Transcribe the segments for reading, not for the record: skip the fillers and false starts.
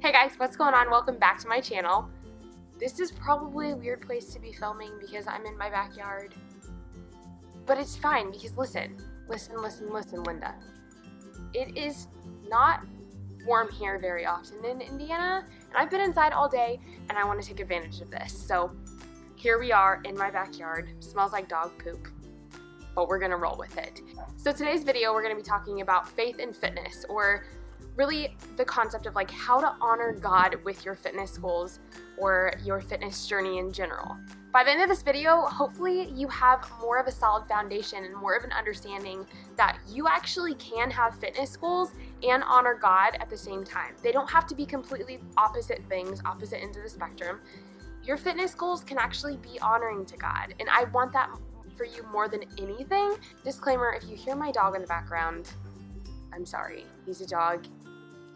Hey guys, what's going on? Welcome back to my channel. This is probably a weird place to be filming because I'm in my backyard. But it's fine because listen, Linda. It is not warm here very often in Indiana, and I've been inside all day and I want to take advantage of this. So here we are in my backyard. Smells like dog poop, but we're gonna roll with it. So today's video, we're gonna be talking about faith and fitness, or really the concept of like how to honor God with your fitness goals or your fitness journey in general. By the end of this video, hopefully you have more of a solid foundation and more of an understanding that you actually can have fitness goals and honor God at the same time. They don't have to be completely opposite things, opposite ends of the spectrum. Your fitness goals can actually be honoring to God, and I want that for you more than anything. Disclaimer, if you hear my dog in the background, I'm sorry, he's a dog.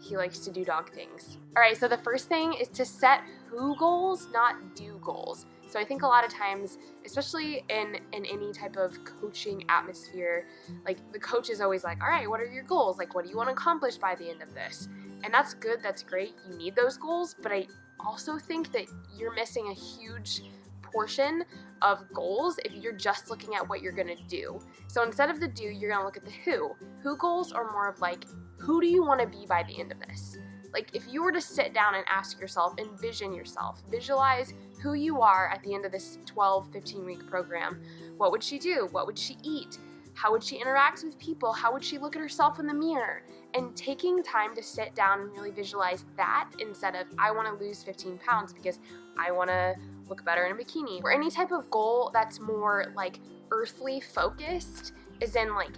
He likes to do dog things. All right, so the first thing is to set who goals, not do goals. So I think a lot of times, especially in any type of coaching atmosphere, like the coach is always like, all right, what are your goals? Like, what do you want to accomplish by the end of this? And that's good, that's great. You need those goals, but I also think that you're missing a huge portion of goals if you're just looking at what you're gonna do. So instead of the do, you're gonna look at the who. Who goals are more of like, who do you want to be by the end of this? Like if you were to sit down and ask yourself, envision yourself, visualize who you are at the end of this 12, 15-week program. What would she do? What would she eat? How would she interact with people? How would she look at herself in the mirror? And taking time to sit down and really visualize that instead of, I want to lose 15 pounds because I want to look better in a bikini, or any type of goal that's more like earthly focused, is in like,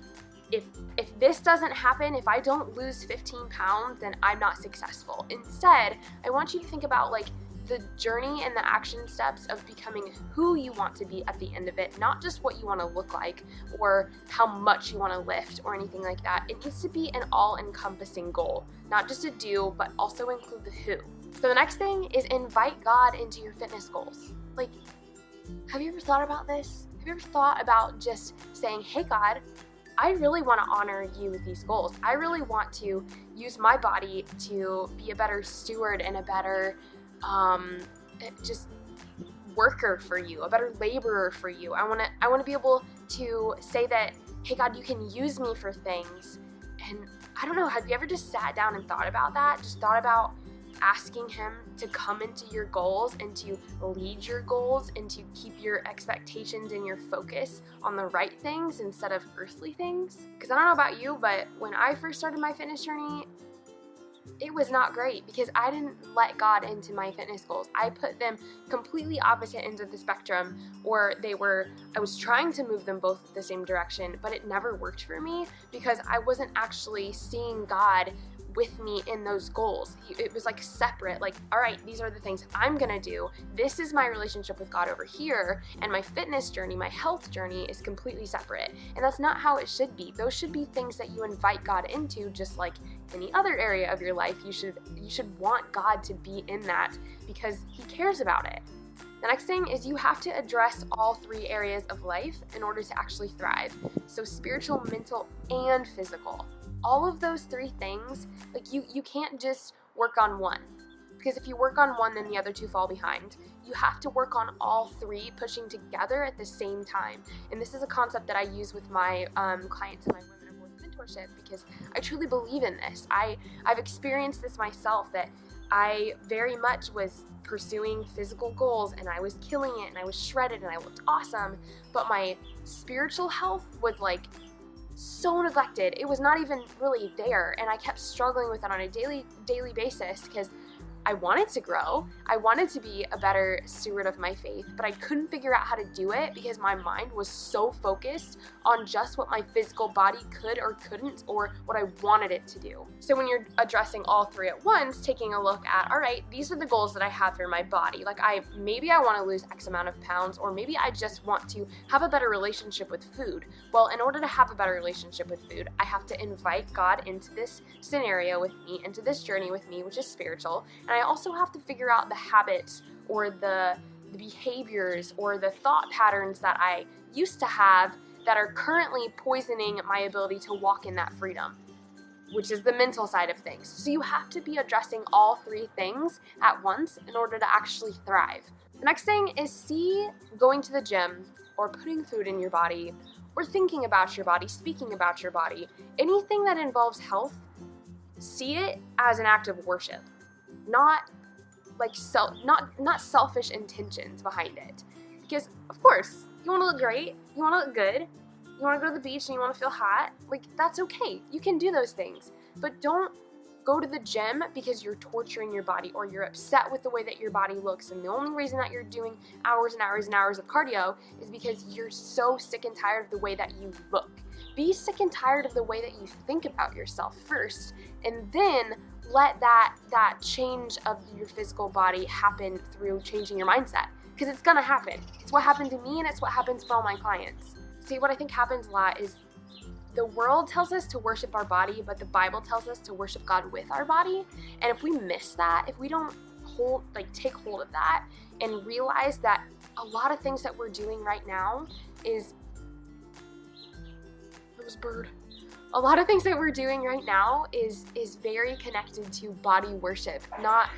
if this doesn't happen, if I don't lose 15 pounds, then I'm not successful. Instead, I want you to think about like the journey and the action steps of becoming who you want to be at the end of it, not just what you want to look like or how much you want to lift or anything like that. It needs to be an all-encompassing goal, not just a do, but also include the who. So the next thing is invite God into your fitness goals. Like, have you ever thought about this? Have you ever thought about just saying, hey God, I really want to honor you with these goals. I really want to use my body to be a better steward and a better just worker for you, a better laborer for you. I want to be able to say that, hey God, you can use me for things. And I don't know, have you ever just sat down and thought about that? Just thought about asking him to come into your goals and to lead your goals and to keep your expectations and your focus on the right things instead of earthly things? Because I don't know about you, but when I first started my fitness journey, it was not great because I didn't let God into my fitness goals. I put them completely opposite ends of the spectrum, or I was trying to move them both the same direction, but it never worked for me because I wasn't actually seeing God with me in those goals. It was like separate, like, all right, these are the things I'm gonna do. This is my relationship with God over here, and my fitness journey, my health journey is completely separate. And that's not how it should be. Those should be things that you invite God into, just like any other area of your life. You should want God to be in that because he cares about it. The next thing is you have to address all three areas of life in order to actually thrive. So spiritual, mental, and physical. All of those three things, like you can't just work on one, because if you work on one, then the other two fall behind. You have to work on all three pushing together at the same time. And this is a concept that I use with my clients and my Women of Worth Mentorship, because I truly believe in this. I've experienced this myself, that I very much was pursuing physical goals and I was killing it and I was shredded and I looked awesome, but my spiritual health was like so neglected. It was not even really there, and I kept struggling with it on a daily basis because I wanted to grow. I wanted to be a better steward of my faith, but I couldn't figure out how to do it because my mind was so focused on just what my physical body could or couldn't, or what I wanted it to do. So when you're addressing all three at once, taking a look at, all right, these are the goals that I have for my body. Like maybe I want to lose X amount of pounds, or maybe I just want to have a better relationship with food. Well, in order to have a better relationship with food, I have to invite God into this scenario with me, into this journey with me, which is spiritual. And I also have to figure out the habits or the behaviors or the thought patterns that I used to have that are currently poisoning my ability to walk in that freedom. which is the mental side of things. So you have to be addressing all three things at once in order to actually thrive. The next thing is see going to the gym or putting food in your body or thinking about your body, speaking about your body, anything that involves health, see it as an act of worship, not like not selfish intentions behind it. Because of course, you want to look great, you want to look good, you want to go to the beach and you want to feel hot, like that's okay. You can do those things, but don't go to the gym because you're torturing your body or you're upset with the way that your body looks, and the only reason that you're doing hours and hours and hours of cardio is because you're so sick and tired of the way that you look. Be sick and tired of the way that you think about yourself first, and then let that change of your physical body happen through changing your mindset, because it's gonna happen. It's what happened to me, and it's what happens for all my clients. See, what I think happens a lot is the world tells us to worship our body, but the Bible tells us to worship God with our body. And if we miss that, if we don't take hold of that and realize that a lot of things that we're doing right now is a lot of things that we're doing right now is very connected to body worship, not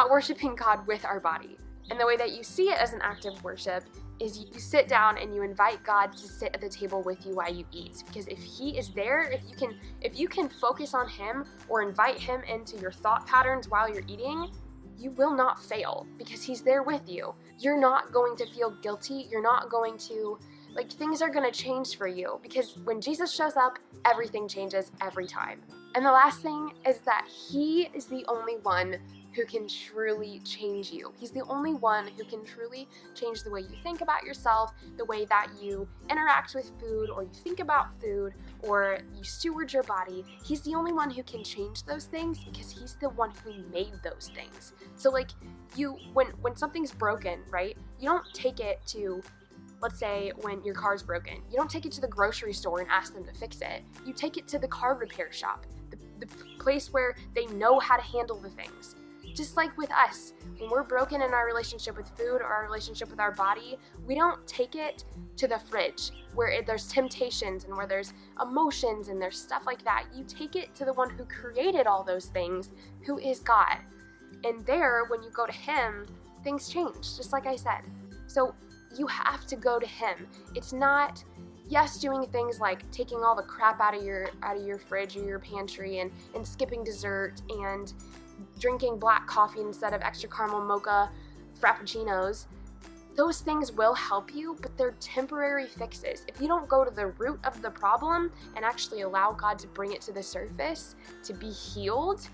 worshiping God with our body. And the way that you see it as an act of worship is you sit down and you invite God to sit at the table with you while you eat. Because if He is there, if you can focus on Him or invite Him into your thought patterns while you're eating, you will not fail because He's there with you. You're not going to feel guilty. You're not going to, things are going to change for you, because when Jesus shows up, everything changes every time. And the last thing is that He is the only one who can truly change you. He's the only one who can truly change the way you think about yourself, the way that you interact with food, or you think about food, or you steward your body. He's the only one who can change those things because He's the one who made those things. So when something's broken, right, you don't take it to, let's say when your car's broken, you don't take it to the grocery store and ask them to fix it. You take it to the car repair shop, the place where they know how to handle the things. Just like with us, when we're broken in our relationship with food or our relationship with our body, we don't take it to the fridge where there's temptations and where there's emotions and there's stuff like that. You take it to the one who created all those things, who is God. And there, when you go to Him, things change, just like I said. So you have to go to Him. It's not, yes, doing things like taking all the crap out of your fridge or your pantry and skipping dessert and drinking black coffee instead of extra caramel mocha frappuccinos. Those things will help you, but they're temporary fixes. If you don't go to the root of the problem and actually allow God to bring it to the surface to be healed,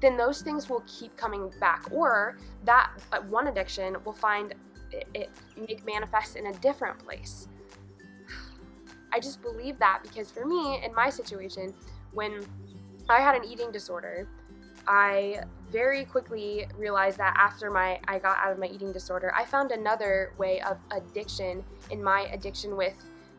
then those things will keep coming back, or that one addiction will find it make manifest in a different place. I just believe that because for me, in my situation, when I had an eating disorder, I very quickly realized that after I got out of my eating disorder, I found another way of addiction in my addiction with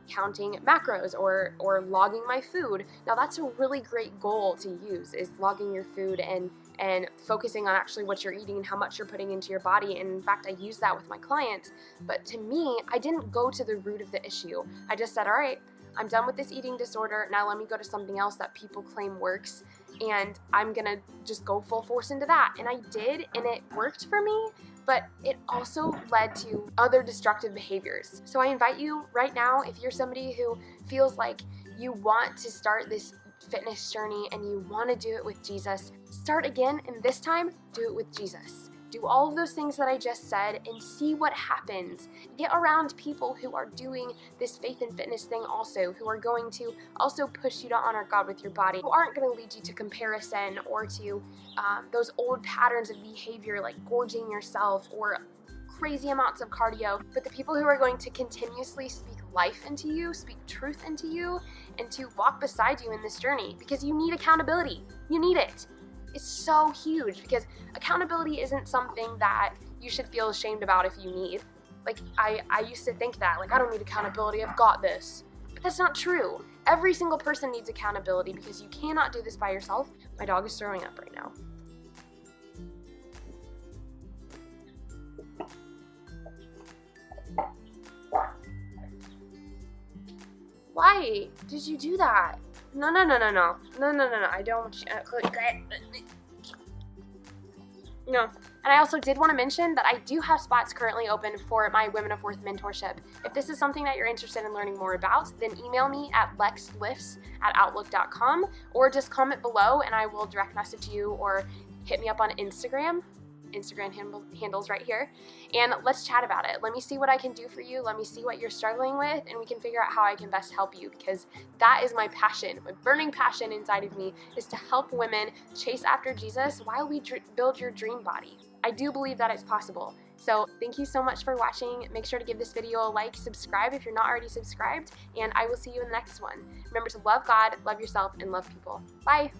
counting macros or logging my food. Now that's a really great goal to use, is logging your food and focusing on actually what you're eating and how much you're putting into your body. And in fact, I use that with my clients. But to me, I didn't go to the root of the issue. I just said, all right, I'm done with this eating disorder. Now let me go to something else that people claim works, and I'm gonna just go full force into that. And I did, and it worked for me, but it also led to other destructive behaviors. So I invite you right now, if you're somebody who feels like you want to start this fitness journey and you want to do it with Jesus, start again, and this time, do it with Jesus. Do all of those things that I just said and see what happens. Get around people who are doing this faith and fitness thing also, who are going to also push you to honor God with your body, who aren't going to lead you to comparison or to those old patterns of behavior like gorging yourself or crazy amounts of cardio, but the people who are going to continuously speak life into you, speak truth into you, and to walk beside you in this journey, because you need accountability. You need it. It's so huge, because accountability isn't something that you should feel ashamed about if you need. I used to think that, I don't need accountability, I've got this. But that's not true. Every single person needs accountability because you cannot do this by yourself. My dog is throwing up right now. Why did you do that? No, no, no, no, no. No, no, no, no. I don't want you. No. And I also did want to mention that I do have spots currently open for my Women of Worth mentorship. If this is something that you're interested in learning more about, then email me at lexlifts@outlook.com or just comment below and I will direct message you or hit me up on Instagram. Instagram handles right here, and let's chat about it. Let me see what I can do for you. Let me see what you're struggling with, and we can figure out how I can best help you, because that is my passion. My burning passion inside of me is to help women chase after Jesus while we build your dream body. I do believe that it's possible. So thank you so much for watching. Make sure to give this video a like, subscribe if you're not already subscribed, and I will see you in the next one. Remember to love God, love yourself, and love people. Bye.